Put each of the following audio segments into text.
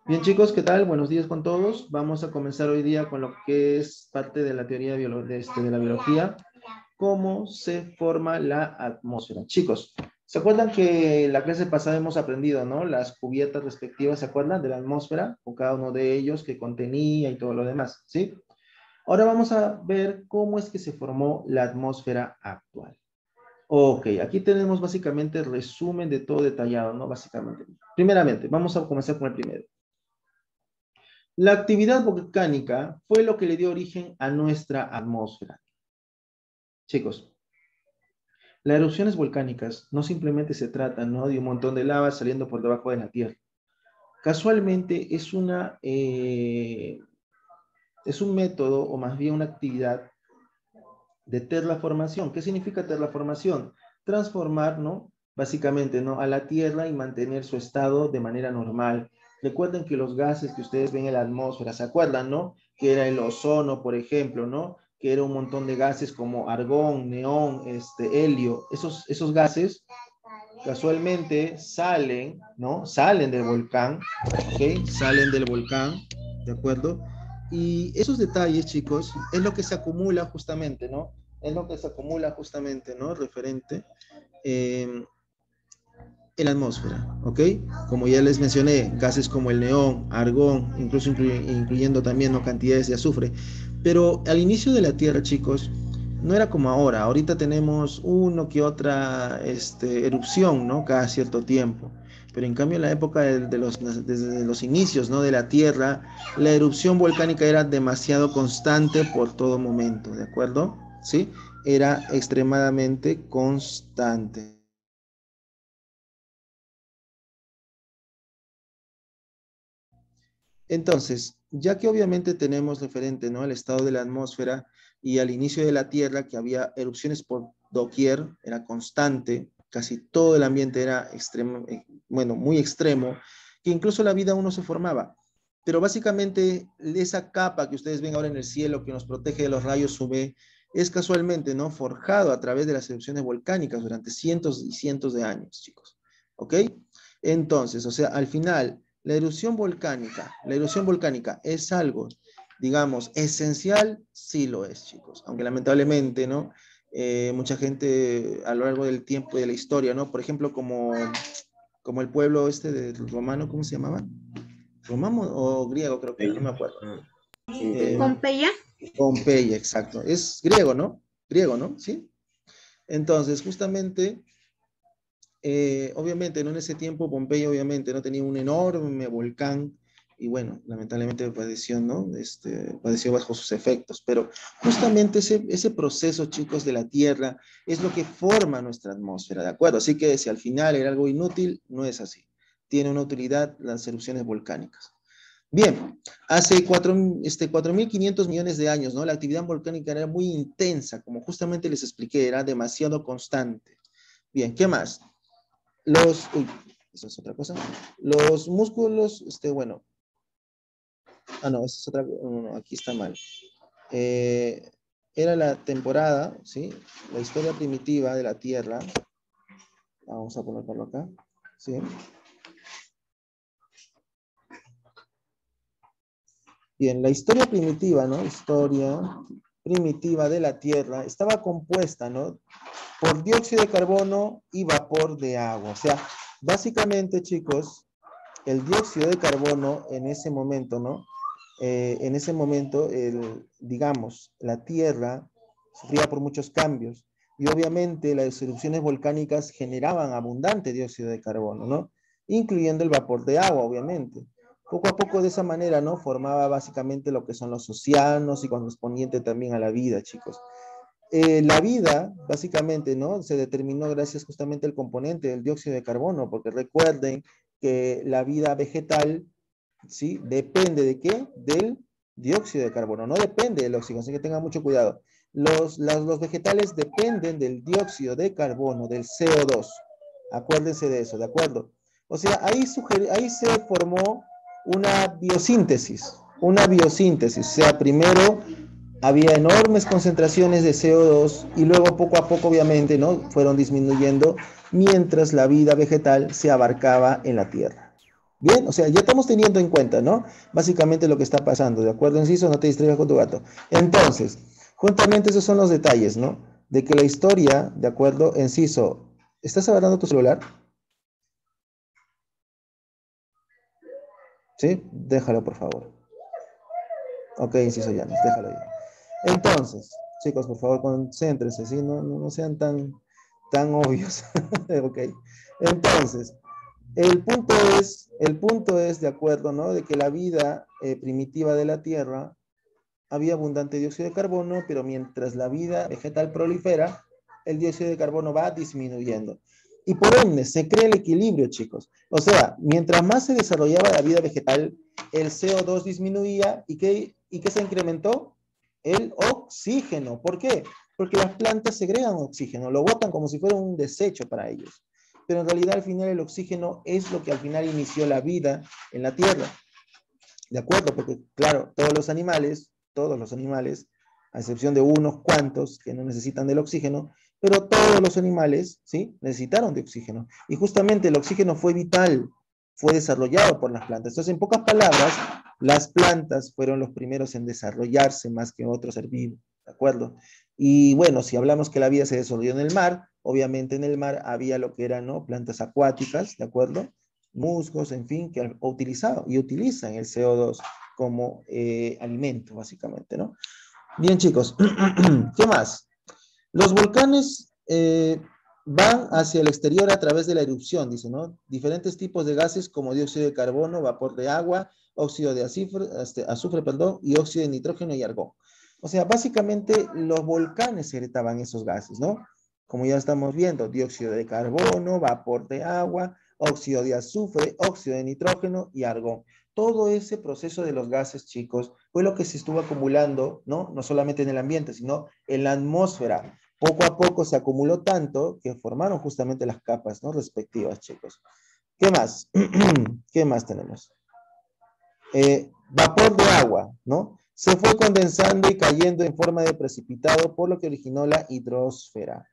Bien chicos, ¿qué tal? Buenos días con todos. Vamos a comenzar hoy día con lo que es parte de la teoría de la biología, cómo se forma la atmósfera. Chicos, ¿se acuerdan que la clase pasada hemos aprendido, ¿no? Las cubiertas respectivas, ¿se acuerdan? De la atmósfera, con cada uno de ellos que contenía y todo lo demás, ¿sí? Ahora vamos a ver cómo es que se formó la atmósfera actual. Ok, aquí tenemos básicamente el resumen de todo detallado, ¿no? Básicamente. Primeramente, vamos a comenzar con el primero. La actividad volcánica fue lo que le dio origen a nuestra atmósfera. Chicos, las erupciones volcánicas no simplemente se tratan, ¿no?, de un montón de lava saliendo por debajo de la Tierra. Casualmente es un método, o más bien una actividad de terraformación. ¿Qué significa terraformación? Transformar, ¿no?, básicamente, ¿no?, a la Tierra y mantener su estado de manera normal. Recuerden que los gases que ustedes ven en la atmósfera, ¿se acuerdan, no? Que era el ozono, por ejemplo, ¿no? Que era un montón de gases como argón, neón, helio. Esos gases casualmente salen, ¿no? Salen del volcán, ¿ok? Salen del volcán, ¿de acuerdo? Y esos detalles, chicos, es lo que se acumula justamente, ¿no? Es lo que se acumula justamente, ¿no? Referente en la atmósfera, ¿ok? Como ya les mencioné, gases como el neón, argón, incluso incluyendo también, ¿no?, cantidades de azufre. Pero al inicio de la Tierra, chicos, no era como ahora. Ahorita tenemos uno que otra erupción, ¿no?, cada cierto tiempo. Pero en cambio en la época desde los inicios, ¿no?, de la Tierra, la erupción volcánica era demasiado constante por todo momento, ¿de acuerdo? ¿Sí? Era extremadamente constante. Entonces, ya que obviamente tenemos referente, ¿no?, al estado de la atmósfera y al inicio de la Tierra, que había erupciones por doquier, era constante, casi todo el ambiente era extremo, bueno, muy extremo, que incluso la vida aún no se formaba. Pero básicamente esa capa que ustedes ven ahora en el cielo que nos protege de los rayos UV es casualmente, ¿no?, forjado a través de las erupciones volcánicas durante cientos y cientos de años, chicos. ¿Ok? Entonces, o sea, al final la erupción volcánica es algo, digamos, esencial, sí lo es, chicos. Aunque lamentablemente, ¿no? Mucha gente a lo largo del tiempo y de la historia, ¿no? Por ejemplo, como el pueblo del romano, ¿cómo se llamaba? ¿Romano o griego? Creo que era, no me acuerdo. Pompeya. Pompeya, exacto. Es griego, ¿no? Griego, ¿no? Sí. Entonces, justamente obviamente, ¿no?, en ese tiempo Pompeya obviamente no tenía un enorme volcán y bueno, lamentablemente padeció, ¿no? Padeció bajo sus efectos, pero justamente ese proceso, chicos, de la Tierra es lo que forma nuestra atmósfera, ¿de acuerdo? Así que si al final era algo inútil, no es así. Tiene una utilidad las erupciones volcánicas. Bien, hace 4.500 millones de años, ¿no?, la actividad volcánica era muy intensa, como justamente les expliqué, era demasiado constante. Bien, ¿qué más? Uy, eso es otra cosa. Los músculos, bueno, no, esa es otra, no, aquí está mal. Eh, Era la temporada, ¿sí? La historia primitiva de la Tierra. Vamos a colocarlo acá, ¿sí? Bien, la historia primitiva, ¿no? Historia primitiva de la Tierra estaba compuesta, ¿no?, por dióxido de carbono y vapor de agua. O sea, básicamente, chicos, el dióxido de carbono en ese momento, ¿no? En ese momento, digamos, la Tierra sufría por muchos cambios y obviamente las erupciones volcánicas generaban abundante dióxido de carbono, ¿no? Incluyendo el vapor de agua, obviamente. Poco a poco de esa manera, ¿no?, formaba básicamente lo que son los océanos y correspondiente también a la vida, chicos. La vida, básicamente, ¿no?, se determinó gracias justamente al componente del dióxido de carbono, porque recuerden que la vida vegetal, ¿sí?, depende de qué? Del dióxido de carbono, no depende del oxígeno, así que tengan mucho cuidado. Los vegetales dependen del dióxido de carbono, del CO2. Acuérdense de eso, ¿de acuerdo? O sea, ahí se formó una biosíntesis, o sea, primero había enormes concentraciones de CO2 y luego poco a poco, obviamente, ¿no?, fueron disminuyendo mientras la vida vegetal se abarcaba en la Tierra. Bien, o sea, ya estamos teniendo en cuenta, ¿no? Básicamente lo que está pasando, ¿de acuerdo, Enciso? No te distraigas con tu gato. Entonces, juntamente esos son los detalles, ¿no? De que la historia, ¿de acuerdo, Enciso? ¿Estás agarrando tu celular? ¿Sí? Déjalo, por favor. Ok, Enciso Llanos, déjalo ahí. Entonces, chicos, por favor, concéntrense, ¿sí? No sean tan obvios. Ok. Entonces, el punto es, de acuerdo, ¿no? De que la vida primitiva de la Tierra había abundante dióxido de carbono, pero mientras la vida vegetal prolifera, el dióxido de carbono va disminuyendo. Y por ende, se crea el equilibrio, chicos. O sea, mientras más se desarrollaba la vida vegetal, el CO2 disminuía y ¿qué se incrementó? El oxígeno. ¿Por qué? Porque las plantas segregan oxígeno, lo botan como si fuera un desecho para ellos. Pero en realidad al final el oxígeno es lo que al final inició la vida en la Tierra. ¿De acuerdo? Porque, claro, todos los animales, a excepción de unos cuantos que no necesitan del oxígeno, pero todos los animales, ¿sí? Necesitaron de oxígeno. Y justamente el oxígeno fue vital, fue desarrollado por las plantas. Entonces, en pocas palabras, las plantas fueron los primeros en desarrollarse más que otros ser vivos, ¿de acuerdo? Y bueno, si hablamos que la vida se desarrolló en el mar, obviamente en el mar había lo que eran, ¿no? Plantas acuáticas, ¿de acuerdo? Musgos, en fin, que han utilizado y utilizan el CO2 como alimento, básicamente, ¿no? Bien, chicos, ¿qué más? Los volcanes van hacia el exterior a través de la erupción, dice, ¿no? Diferentes tipos de gases como dióxido de carbono, vapor de agua, óxido de azufre, perdón, y óxido de nitrógeno y argón. O sea, básicamente los volcanes secretaban esos gases, ¿no? Como ya estamos viendo, dióxido de carbono, vapor de agua, óxido de azufre, óxido de nitrógeno y argón. Todo ese proceso de los gases, chicos, fue lo que se estuvo acumulando, ¿no? No solamente en el ambiente, sino en la atmósfera. Poco a poco se acumuló tanto que formaron justamente las capas, ¿no? Respectivas, chicos. ¿Qué más? ¿Qué más tenemos? Vapor de agua, ¿no? Se fue condensando y cayendo en forma de precipitado, por lo que originó la hidrosfera.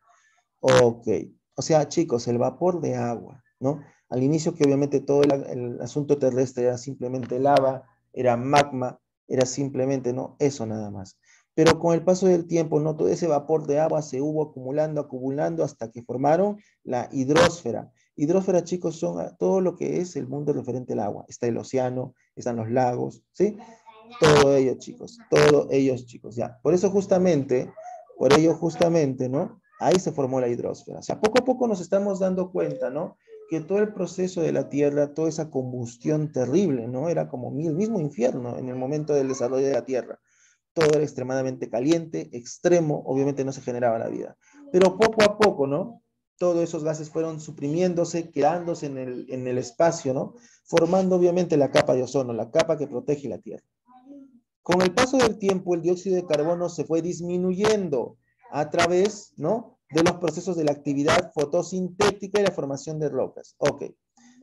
Ok. O sea, chicos, el vapor de agua, ¿no? Al inicio que obviamente todo el asunto terrestre era simplemente lava, era magma, era simplemente, ¿no? Eso nada más. Pero con el paso del tiempo, ¿no? Todo ese vapor de agua se hubo acumulando hasta que formaron la hidrosfera. Hidrosfera, chicos, son todo lo que es el mundo referente al agua. Está el océano, están los lagos, ¿sí? Todo ellos, chicos, ya. Por ello justamente, ¿no? Ahí se formó la hidrosfera. O sea, poco a poco nos estamos dando cuenta, ¿no? Que todo el proceso de la Tierra, toda esa combustión terrible, ¿no? Era como el mismo infierno en el momento del desarrollo de la Tierra. Todo era extremadamente caliente, extremo, obviamente no se generaba la vida. Pero poco a poco, ¿no? Todos esos gases fueron suprimiéndose, quedándose en el espacio, ¿no? Formando obviamente la capa de ozono, la capa que protege la Tierra. Con el paso del tiempo, el dióxido de carbono se fue disminuyendo a través, ¿no? De los procesos de la actividad fotosintética y la formación de rocas. Ok,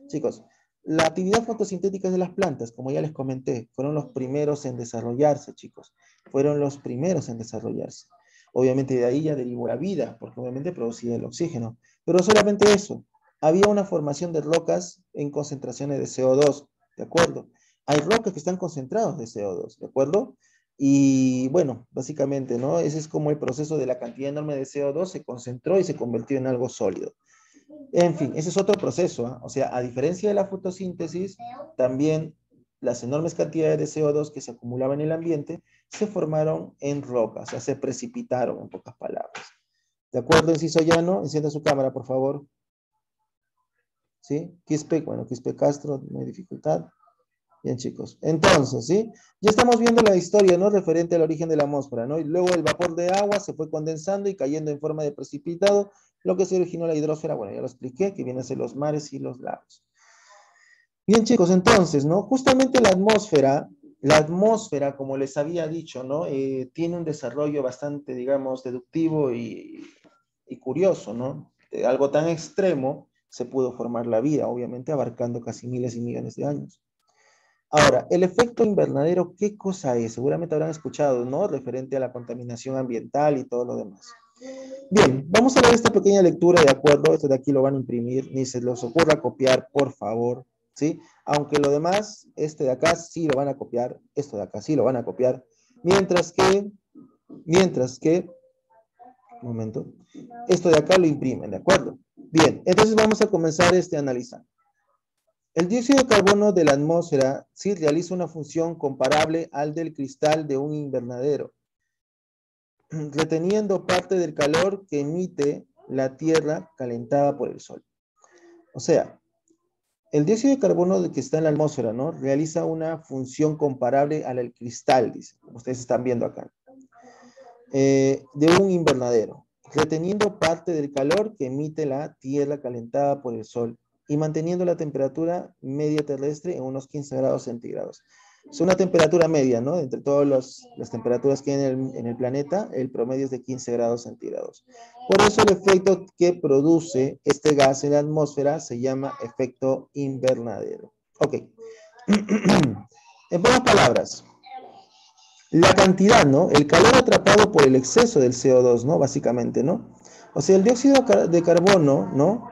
chicos, la actividad fotosintética de las plantas, como ya les comenté, fueron los primeros en desarrollarse, chicos. Fueron los primeros en desarrollarse. Obviamente de ahí ya derivó la vida, porque obviamente producía el oxígeno. Pero solamente eso. Había una formación de rocas en concentraciones de CO2, ¿de acuerdo? Hay rocas que están concentrados de CO2, ¿de acuerdo? Y bueno, básicamente, ¿no? Ese es como el proceso de la cantidad enorme de CO2 se concentró y se convirtió en algo sólido. En fin, ese es otro proceso, ¿eh? O sea, a diferencia de la fotosíntesis, también las enormes cantidades de CO2 que se acumulaban en el ambiente se formaron en rocas, o sea, se precipitaron, en pocas palabras. ¿De acuerdo, Enciso Llano? Encienda su cámara, por favor. ¿Sí? Quispe Castro, no hay dificultad. Bien, chicos. Entonces, ¿sí? Ya estamos viendo la historia, ¿no? Referente al origen de la atmósfera, ¿no? Y luego el vapor de agua se fue condensando y cayendo en forma de precipitado, lo que se originó la hidrosfera. Bueno, ya lo expliqué, que viene a ser los mares y los lagos. Bien, chicos, entonces, ¿no? Justamente la atmósfera, como les había dicho, ¿no? Tiene un desarrollo bastante, digamos, deductivo y curioso, ¿no? De algo tan extremo se pudo formar la vida, obviamente abarcando casi miles y millones de años. Ahora, el efecto invernadero, ¿qué cosa es? Seguramente habrán escuchado, ¿no? Referente a la contaminación ambiental y todo lo demás. Bien, vamos a ver esta pequeña lectura, ¿de acuerdo? Esto de aquí lo van a imprimir, ni se les ocurra copiar, por favor, ¿sí? Aunque lo demás, este de acá sí lo van a copiar, esto de acá sí lo van a copiar, mientras que, un momento, esto de acá lo imprimen, ¿de acuerdo? Bien, entonces vamos a comenzar a analizar. El dióxido de carbono de la atmósfera sí realiza una función comparable al del cristal de un invernadero, reteniendo parte del calor que emite la Tierra calentada por el Sol. O sea, el dióxido de carbono que está en la atmósfera, ¿no? Realiza una función comparable a la del cristal, dice, como ustedes están viendo acá, de un invernadero, reteniendo parte del calor que emite la Tierra calentada por el Sol y manteniendo la temperatura media terrestre en unos 15 grados centígrados. Es una temperatura media, ¿no? Entre todas las temperaturas que hay en el planeta, el promedio es de 15 grados centígrados. Por eso el efecto que produce este gas en la atmósfera se llama efecto invernadero. Ok. En pocas palabras, la cantidad, ¿no? El calor atrapado por el exceso del CO2, ¿no? Básicamente, ¿no? O sea, el dióxido de carbono, ¿no?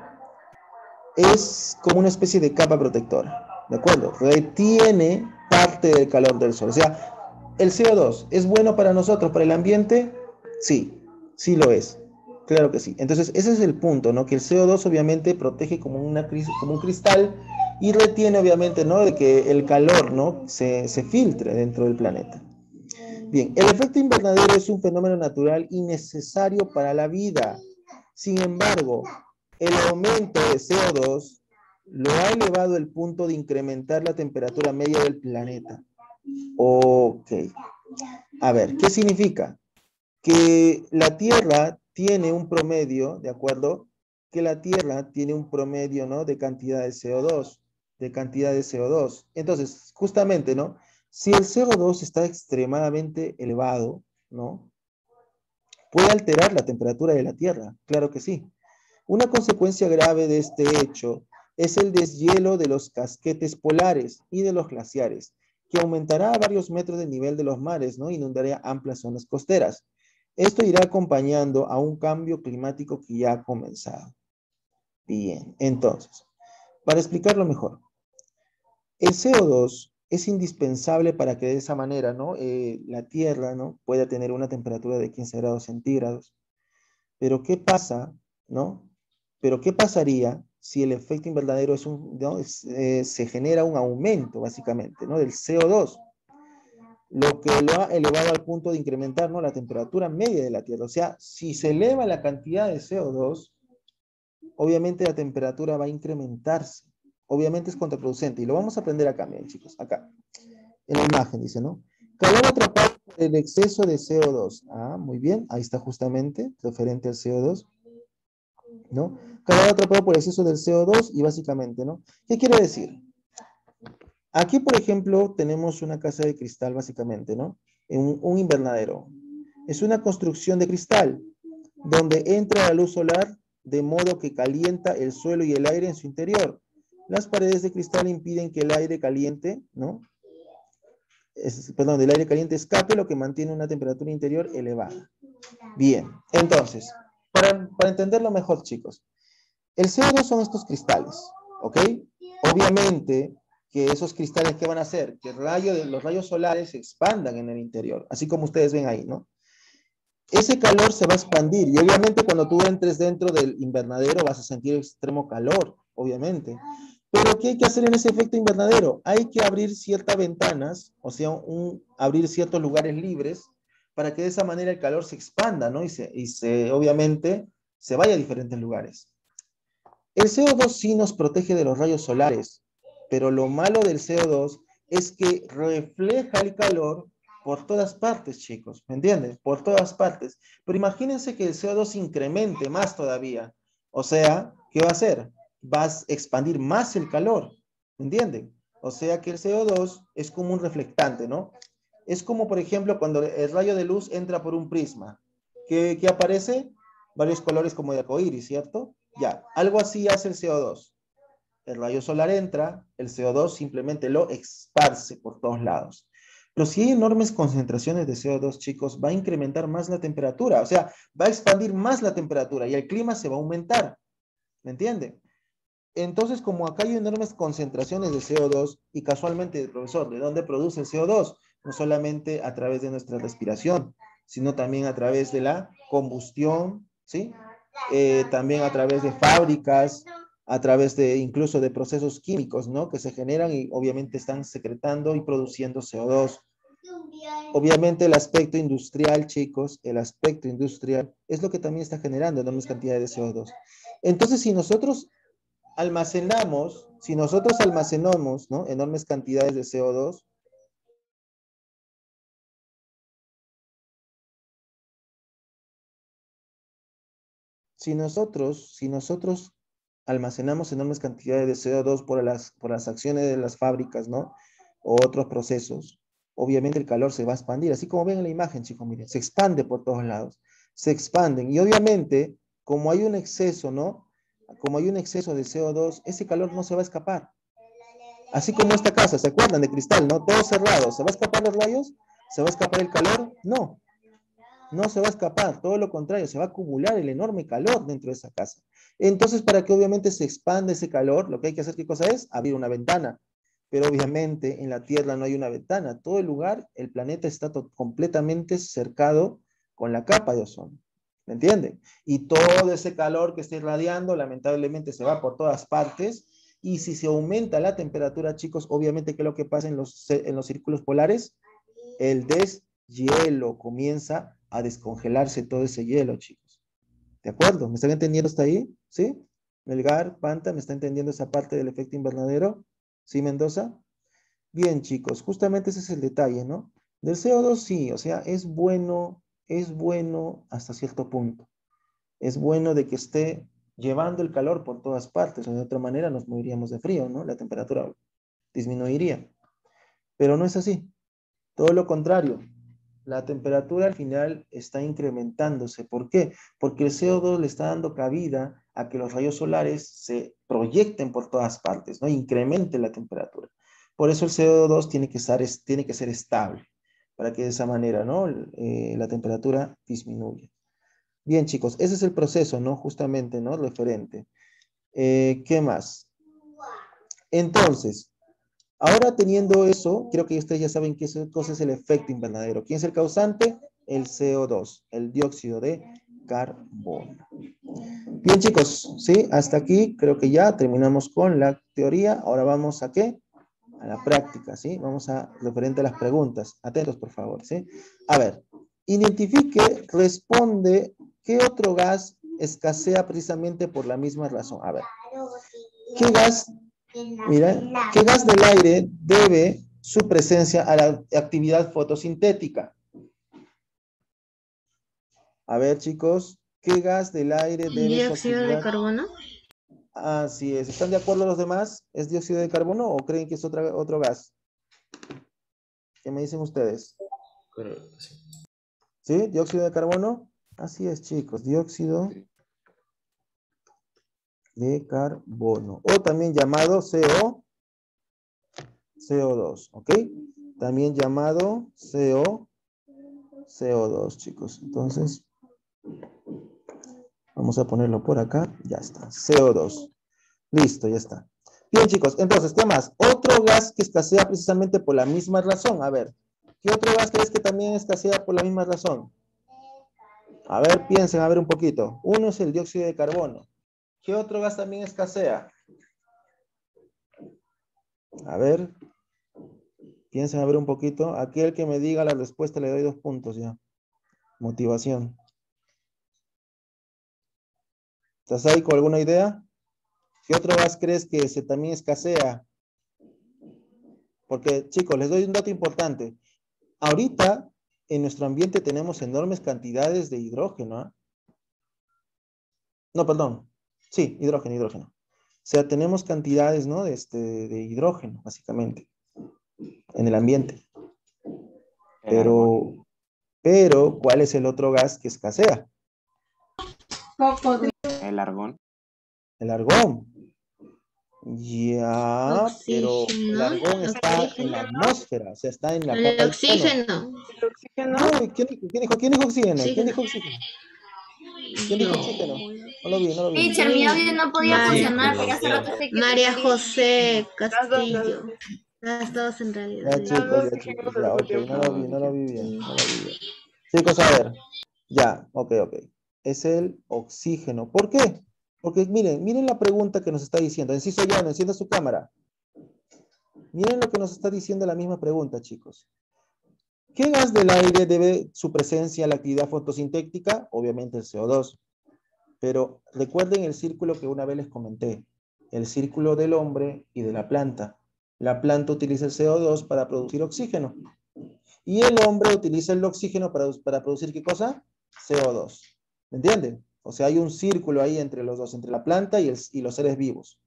Es como una especie de capa protectora, ¿de acuerdo? Retiene parte del calor del sol. O sea, el CO2 es bueno para nosotros, para el ambiente, sí, sí lo es. Claro que sí. Entonces, ese es el punto, ¿no? Que el CO2 obviamente protege como como un cristal y retiene obviamente, ¿no? De que el calor, ¿no? Se filtre dentro del planeta. Bien, el efecto invernadero es un fenómeno natural y necesario para la vida. Sin embargo, el aumento de CO2 lo ha elevado al punto de incrementar la temperatura media del planeta. Ok. A ver, ¿qué significa? Que la Tierra tiene un promedio, ¿de acuerdo? Que la Tierra tiene un promedio, ¿no? De cantidad de CO2, de cantidad de CO2. Entonces, justamente, ¿no? Si el CO2 está extremadamente elevado, ¿no? Puede alterar la temperatura de la Tierra, claro que sí. Una consecuencia grave de este hecho es el deshielo de los casquetes polares y de los glaciares, que aumentará a varios metros del nivel de los mares, ¿no? Inundaría amplias zonas costeras. Esto irá acompañando a un cambio climático que ya ha comenzado. Bien, entonces, para explicarlo mejor, el CO2 es indispensable para que de esa manera, ¿no? La Tierra, ¿no? Pueda tener una temperatura de 15 grados centígrados. Pero ¿qué pasa, no? Pero ¿qué pasaría si el efecto invernadero ¿no? Se genera un aumento, básicamente, ¿no? Del CO2, lo que lo ha elevado al punto de incrementar, ¿no? La temperatura media de la Tierra. O sea, si se eleva la cantidad de CO2, obviamente la temperatura va a incrementarse. Obviamente es contraproducente. Y lo vamos a aprender acá, miren, chicos, acá. En la imagen dice, ¿no? Calor atrapado por el exceso de CO2. Ah, muy bien. Ahí está justamente, referente al CO2. ¿No? Calor atrapado por exceso del CO2 y básicamente, ¿no? ¿Qué quiere decir? Aquí, por ejemplo, tenemos una casa de cristal, básicamente, ¿no? Un invernadero. Es una construcción de cristal donde entra la luz solar de modo que calienta el suelo y el aire en su interior. Las paredes de cristal impiden que el aire caliente, ¿no? El aire caliente escape, lo que mantiene una temperatura interior elevada. Bien, entonces, para entenderlo mejor, chicos, el CO2 son estos cristales, ¿ok? Obviamente que esos cristales, ¿qué van a hacer? Que los rayos solares se expandan en el interior, así como ustedes ven ahí, ¿no? Ese calor se va a expandir y obviamente cuando tú entres dentro del invernadero vas a sentir extremo calor, obviamente. Pero ¿qué hay que hacer en ese efecto invernadero? Hay que abrir ciertas ventanas, o sea, abrir ciertos lugares libres para que de esa manera el calor se expanda, ¿no? Obviamente se vaya a diferentes lugares. El CO2 sí nos protege de los rayos solares, pero lo malo del CO2 es que refleja el calor por todas partes, chicos, ¿me entienden? Por todas partes. Pero imagínense que el CO2 incremente más todavía. O sea, ¿qué va a hacer? Va a expandir más el calor, ¿me entienden? O sea que el CO2 es como un reflectante, ¿no? Es como, por ejemplo, cuando el rayo de luz entra por un prisma. ¿Qué aparece? Varios colores como de arcoíris, ¿cierto? Ya, algo así hace el CO2. El rayo solar entra, el CO2 simplemente lo esparce por todos lados. Pero si hay enormes concentraciones de CO2, chicos, va a incrementar más la temperatura, o sea, va a expandir más la temperatura y el clima se va a aumentar. ¿Me entienden? Entonces, como acá hay enormes concentraciones de CO2, y casualmente, profesor, ¿de dónde produce el CO2? No solamente a través de nuestra respiración, sino también a través de la combustión, ¿sí? También a través de fábricas, a través de incluso de procesos químicos, ¿no? Que se generan y obviamente están secretando y produciendo CO2. Obviamente el aspecto industrial, chicos, el aspecto industrial es lo que también está generando enormes cantidades de CO2. Entonces, si nosotros almacenamos, ¿no? Enormes cantidades de CO2, si nosotros almacenamos enormes cantidades de CO2 por las acciones de las fábricas, ¿no? O otros procesos, obviamente el calor se va a expandir. Así como ven en la imagen, chicos, miren, se expande por todos lados. Se expanden. Y obviamente, como hay un exceso, ¿no? Como hay un exceso de CO2, ese calor no se va a escapar. Así como esta casa, ¿se acuerdan de cristal, no? Todo cerrado. ¿Se va a escapar los rayos? ¿Se va a escapar el calor? No. No se va a escapar, todo lo contrario, se va a acumular el enorme calor dentro de esa casa. Entonces, para que obviamente se expanda ese calor, lo que hay que hacer, ¿qué cosa es? Abrir una ventana. Pero obviamente en la Tierra no hay una ventana. Todo el lugar, el planeta está completamente cercado con la capa de ozono. ¿Me entienden? Y todo ese calor que está irradiando, lamentablemente se va por todas partes. Y si se aumenta la temperatura, chicos, obviamente, ¿qué es lo que pasa en los círculos polares? El deshielo, comienza a descongelarse todo ese hielo, chicos. ¿De acuerdo? ¿Me están entendiendo hasta ahí? ¿Sí? Melgar, Panta, ¿me está entendiendo esa parte del efecto invernadero? ¿Sí, Mendoza? Bien, chicos, justamente ese es el detalle, ¿no? Del CO2 sí, o sea, es bueno hasta cierto punto. Es bueno de que esté llevando el calor por todas partes, o de otra manera nos moriríamos de frío, ¿no? La temperatura disminuiría. Pero no es así. Todo lo contrario, la temperatura al final está incrementándose. ¿Por qué? Porque el CO2 le está dando cabida a que los rayos solares se proyecten por todas partes, ¿no? Incremente la temperatura. Por eso el CO2 tiene que ser estable, para que de esa manera, ¿no? La temperatura disminuya. Bien, chicos, ese es el proceso, ¿no? Justamente, ¿no? Referente. ¿Qué más? Entonces, ahora teniendo eso, creo que ustedes ya saben qué cosa es el efecto invernadero. ¿Quién es el causante? El CO2, el dióxido de carbono. Bien, chicos, ¿sí? Hasta aquí creo que ya terminamos con la teoría. Ahora vamos a ¿qué? A la práctica, ¿sí? Vamos a referente a las preguntas. Atentos, por favor, ¿sí? A ver, identifique, responde, ¿qué otro gas escasea precisamente por la misma razón? A ver, ¿qué gas Mira, ¿qué gas del aire debe su presencia a la actividad fotosintética? A ver, chicos, ¿qué gas del aire debe su Dióxido de actividad? carbono. Así es. ¿Están de acuerdo los demás? ¿Es dióxido de carbono o creen que es otro gas? ¿Qué me dicen ustedes? ¿Sí? ¿Dióxido de carbono? Así es, chicos. Dióxido de carbono. O también llamado CO2, ¿ok? También llamado CO2, chicos. Entonces, vamos a ponerlo por acá. Ya está. CO2. Listo, ya está. Bien, chicos. Entonces, ¿qué más? Otro gas que escasea precisamente por la misma razón. A ver, ¿qué otro gas crees que también escasea por la misma razón? A ver, piensen, a ver un poquito. Uno es el dióxido de carbono. ¿Qué otro gas también escasea? A ver, piensen, a ver un poquito. Aquel que me diga la respuesta le doy 2 puntos ya. Motivación. ¿Estás ahí con alguna idea? ¿Qué otro gas crees que también escasea? Porque, chicos, les doy un dato importante. Ahorita, en nuestro ambiente tenemos enormes cantidades de hidrógeno. ¿Eh? No, perdón. Sí, hidrógeno. O sea, tenemos cantidades, ¿no? De hidrógeno, básicamente, en el ambiente. Pero, ¿cuál es el otro gas que escasea? El argón. El argón. Ya, pero el Oxígeno. argón está en la atmósfera, o sea, está en la capa El de ozono. oxígeno. ¿El oxígeno? No, ¿quién dijo oxígeno? ¿Quién Oxígeno. dijo oxígeno? ¿Quién dijo oxígeno? No lo vi, no lo vi. Teacher, mi audio no podía funcionar porque hace rato estoy que María te José Castillo. Las dos en realidad. Ya chicos, ya, ok, no lo vi bien, no lo vi bien. Chicos, a ver, ya, ok. Es el oxígeno. ¿Por qué? Porque miren la pregunta que nos está diciendo. Enciso ya, no encienda su cámara. Miren lo que nos está diciendo la misma pregunta, chicos. ¿Qué gas del aire debe su presencia a la actividad fotosintética? Obviamente el CO2. Pero recuerden el círculo que una vez les comenté. El círculo del hombre y de la planta. La planta utiliza el CO2 para producir oxígeno. Y el hombre utiliza el oxígeno para producir ¿qué cosa? CO2. ¿Me entienden? O sea, hay un círculo ahí entre los dos, entre la planta y los seres vivos.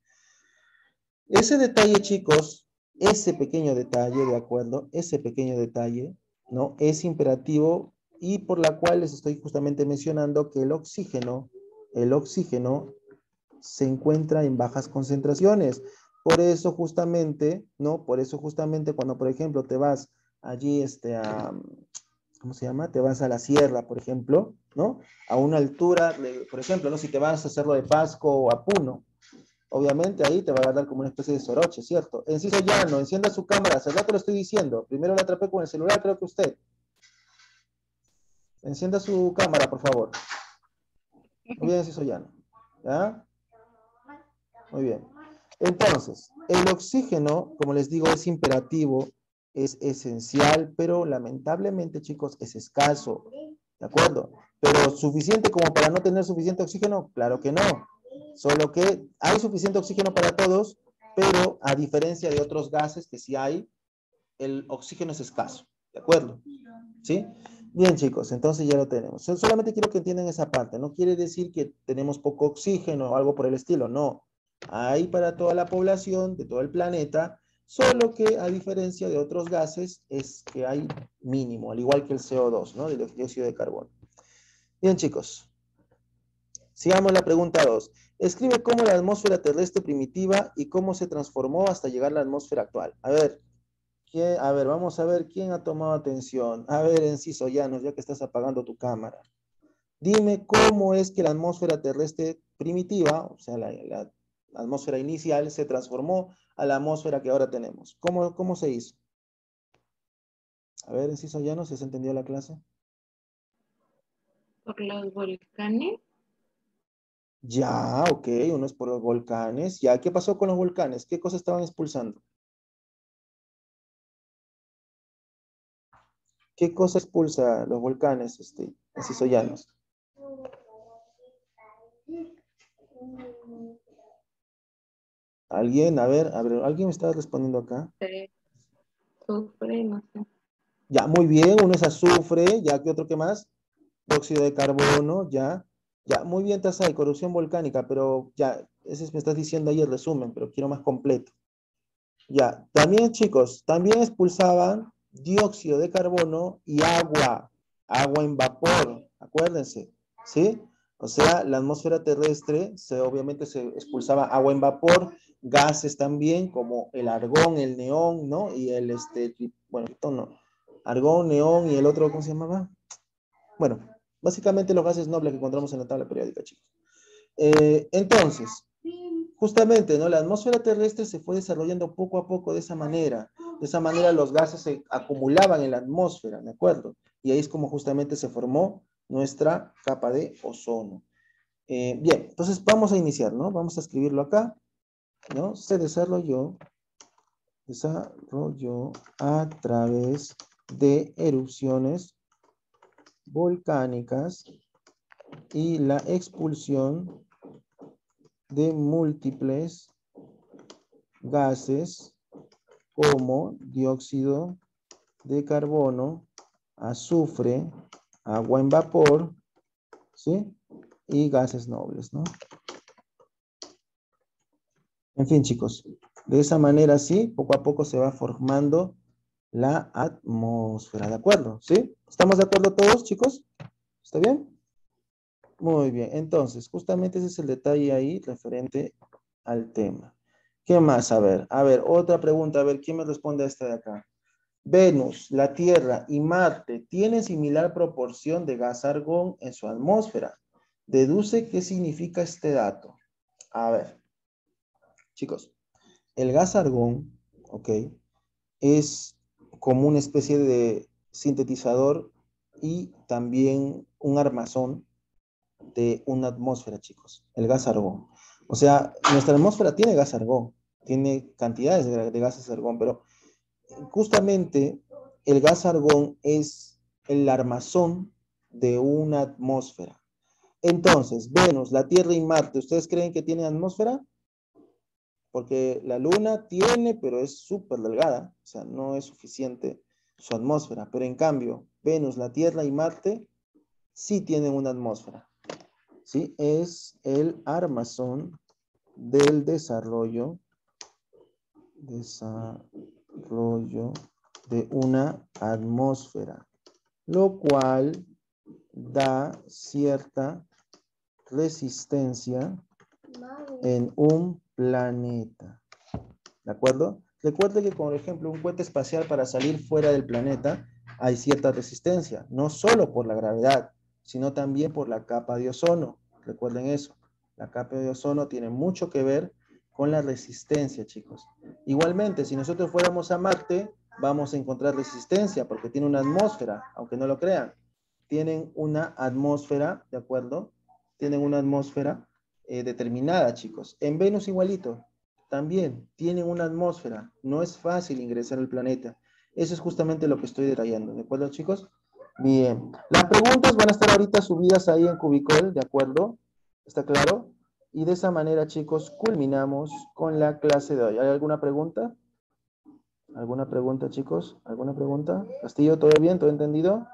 Ese detalle, chicos, ese pequeño detalle, ¿de acuerdo? Ese pequeño detalle, ¿no? Es imperativo y por la cual les estoy justamente mencionando que el oxígeno se encuentra en bajas concentraciones. Por eso justamente, ¿no? Por eso justamente cuando, por ejemplo, te vas allí ¿cómo se llama? Te vas a la sierra, por ejemplo, ¿no? A una altura, por ejemplo, ¿no? Si te vas a Cerro de Pasco o a Puno, obviamente ahí te va a dar como una especie de soroche, ¿cierto? Enciso llano, encienda su cámara, hace rato lo estoy diciendo. Primero la atrapé con el celular, creo que usted. Encienda su cámara, por favor. Muy bien, enciso llano. ¿Ya? Muy bien. Entonces, el oxígeno, como les digo, es imperativo, es esencial, pero lamentablemente, chicos, es escaso. ¿De acuerdo? Pero suficiente como para no tener suficiente oxígeno, claro que no. Solo que hay suficiente oxígeno para todos, pero a diferencia de otros gases que sí hay, el oxígeno es escaso. ¿De acuerdo? ¿Sí? Bien, chicos, entonces ya lo tenemos. Solamente quiero que entiendan esa parte. No quiere decir que tenemos poco oxígeno o algo por el estilo. No. Hay para toda la población de todo el planeta, solo que a diferencia de otros gases es que hay mínimo, al igual que el CO2, ¿no? Del dióxido de carbono. Bien, chicos. Sigamos la pregunta 2. Escribe cómo la atmósfera terrestre primitiva y cómo se transformó hasta llegar a la atmósfera actual. A ver, vamos a ver quién ha tomado atención. A ver, Enciso Llanos, ya que estás apagando tu cámara. Dime cómo es que la atmósfera terrestre primitiva, o sea, la atmósfera inicial, se transformó a la atmósfera que ahora tenemos. ¿Cómo se hizo? A ver, Enciso Llanos, ¿se entendió la clase? por los volcanes. Ya, ok, uno es por los volcanes. Ya, ¿qué pasó con los volcanes? ¿Qué cosas estaban expulsando? ¿Qué cosa expulsa los volcanes, Enciso Llanos? ¿Alguien? A ver, ¿alguien me está respondiendo acá? Azufre, no sé. Ya, muy bien, uno es azufre, ya, ¿qué otro qué más? Dióxido de carbono, ya. Ya, muy bien, Tazay, corrupción volcánica, pero ya, ese me estás diciendo ahí el resumen, pero quiero más completo. Ya, también chicos, también expulsaban dióxido de carbono y agua en vapor, acuérdense, ¿sí? O sea, la atmósfera terrestre, obviamente se expulsaba agua en vapor, gases también, como el argón, el neón, ¿no? Y bueno, no, argón, neón y el otro, ¿cómo se llamaba? Bueno, básicamente los gases nobles que encontramos en la tabla periódica, chicos. Entonces, justamente, ¿no? La atmósfera terrestre se fue desarrollando poco a poco de esa manera. De esa manera los gases se acumulaban en la atmósfera, ¿de acuerdo? Y ahí es como justamente se formó nuestra capa de ozono. Bien, entonces vamos a iniciar, ¿no? Vamos a escribirlo acá, ¿no? Se desarrolló a través de erupciones volcánicas y la expulsión de múltiples gases como dióxido de carbono, azufre, agua en vapor, ¿sí? Y gases nobles, ¿no? En fin, chicos, de esa manera, sí, poco a poco se va formando la atmósfera, ¿de acuerdo? ¿Sí? ¿Estamos de acuerdo todos, chicos? ¿Está bien? Muy bien, entonces, justamente ese es el detalle ahí referente al tema. ¿Qué más? A ver, otra pregunta, a ver, ¿quién me responde a esta de acá? Venus, la Tierra y Marte tienen similar proporción de gas argón en su atmósfera. Deduce qué significa este dato. A ver, chicos, el gas argón, ¿ok? Es como una especie de sintetizador y también un armazón de una atmósfera, chicos, el gas argón. O sea, nuestra atmósfera tiene gas argón, tiene cantidades de gases argón, pero justamente el gas argón es el armazón de una atmósfera. Entonces, Venus, la Tierra y Marte, ¿ustedes creen que tienen atmósfera? Porque la Luna tiene, pero es súper delgada, o sea, no es suficiente su atmósfera. Pero en cambio, Venus, la Tierra y Marte sí tienen una atmósfera. ¿Sí? Es el armazón del desarrollo de una atmósfera, lo cual da cierta resistencia en un planeta. ¿De acuerdo? Recuerde que, por ejemplo, un cohete espacial para salir fuera del planeta hay cierta resistencia, no solo por la gravedad, sino también por la capa de ozono. Recuerden eso. La capa de ozono tiene mucho que ver con la resistencia, chicos. Igualmente, si nosotros fuéramos a Marte, vamos a encontrar resistencia porque tiene una atmósfera, aunque no lo crean. Tienen una atmósfera, ¿de acuerdo? Tienen una atmósfera determinada, chicos. En Venus igualito. También tienen una atmósfera. No es fácil ingresar al planeta. Eso es justamente lo que estoy detallando. ¿De acuerdo, chicos? Bien. Las preguntas van a estar ahorita subidas ahí en Cubicol, ¿de acuerdo? ¿Está claro? Y de esa manera, chicos, culminamos con la clase de hoy. ¿Hay alguna pregunta? ¿Alguna pregunta, chicos? ¿Alguna pregunta? Castillo, ¿todo bien? ¿Todo entendido?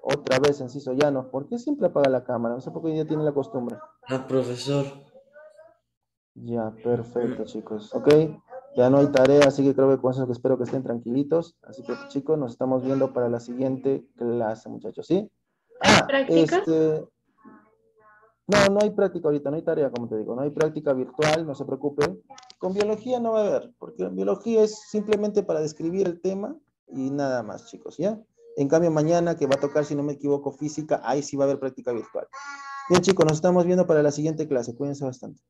Otra vez, Enciso Llanos. ¿Por qué siempre apaga la cámara? No sé por qué ya tiene la costumbre. Ah, profesor. Ya, perfecto, chicos. Ok, ya no hay tarea, así que creo que con eso que espero que estén tranquilitos. Así que, chicos, nos estamos viendo para la siguiente clase, muchachos, ¿sí? ¿Práctica? No, no hay práctica ahorita, no hay tarea, como te digo, no hay práctica virtual, no se preocupen. Con biología no va a haber, porque biología es simplemente para describir el tema y nada más, chicos, ¿ya? En cambio, mañana que va a tocar, si no me equivoco, física, ahí sí va a haber práctica virtual. Bien, chicos, nos estamos viendo para la siguiente clase. Cuídense bastante.